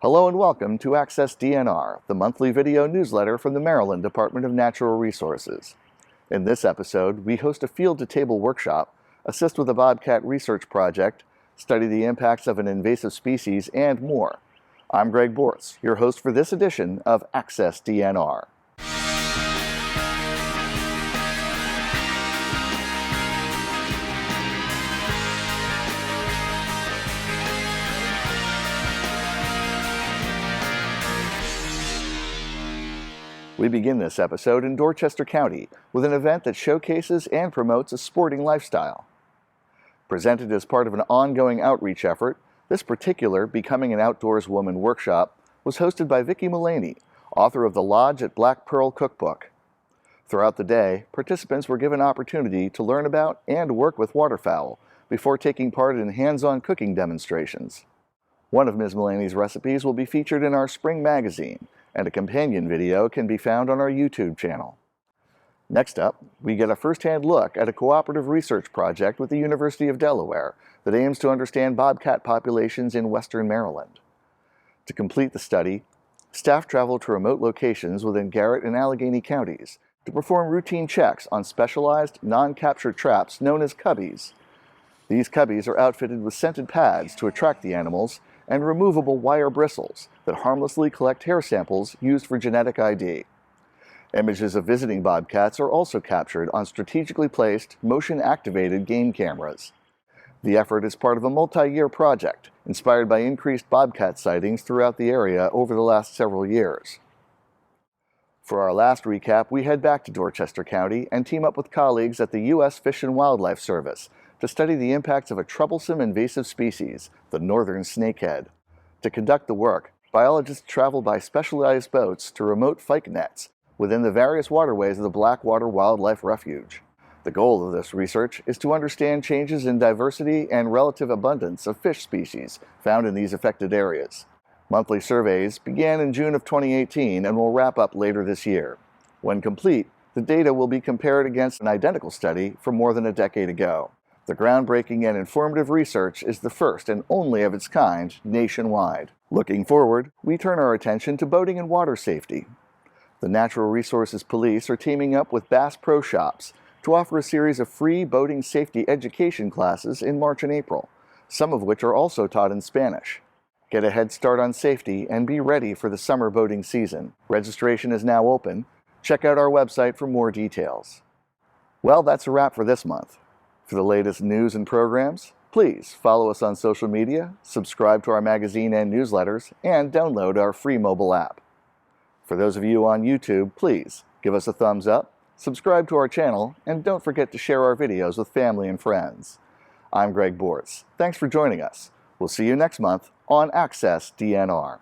Hello and welcome to Access DNR, the monthly video newsletter from the Maryland Department of Natural Resources. In this episode, we host a field-to-table workshop, assist with a bobcat research project, study the impacts of an invasive species, and more. I'm Greg Bortz, your host for this edition of Access DNR. We begin this episode in Dorchester County with an event that showcases and promotes a sporting lifestyle. Presented as part of an ongoing outreach effort, this particular Becoming an Outdoors Woman workshop was hosted by Vicki Mullaney, author of the Lodge at Black Pearl Cookbook. Throughout the day, participants were given opportunity to learn about and work with waterfowl before taking part in hands-on cooking demonstrations. One of Ms. Mullaney's recipes will be featured in our spring magazine, and a companion video can be found on our YouTube channel. Next up, we get a first-hand look at a cooperative research project with the University of Delaware that aims to understand bobcat populations in western Maryland. To complete the study, staff traveled to remote locations within Garrett and Allegheny counties to perform routine checks on specialized, non-captured traps known as cubbies. These cubbies are outfitted with scented pads to attract the animals and removable wire bristles that harmlessly collect hair samples used for genetic ID. Images of visiting bobcats are also captured on strategically placed, motion-activated game cameras. The effort is part of a multi-year project inspired by increased bobcat sightings throughout the area over the last several years. For our last recap, we head back to Dorchester County and team up with colleagues at the U.S. Fish and Wildlife Service to study the impacts of a troublesome invasive species, the northern snakehead. To conduct the work, biologists travel by specialized boats to remote fyke nets within the various waterways of the Blackwater Wildlife Refuge. The goal of this research is to understand changes in diversity and relative abundance of fish species found in these affected areas. Monthly surveys began in June of 2018 and will wrap up later this year. When complete, the data will be compared against an identical study from more than a decade ago. The groundbreaking and informative research is the first and only of its kind nationwide. Looking forward, we turn our attention to boating and water safety. The Natural Resources Police are teaming up with Bass Pro Shops to offer a series of free boating safety education classes in March and April, some of which are also taught in Spanish. Get a head start on safety and be ready for the summer boating season. Registration is now open. Check out our website for more details. Well, that's a wrap for this month. For the latest news and programs, please follow us on social media, subscribe to our magazine and newsletters, and download our free mobile app. For those of you on YouTube, please give us a thumbs up, subscribe to our channel, and don't forget to share our videos with family and friends. I'm Greg Bortz. Thanks for joining us. We'll see you next month on Access DNR.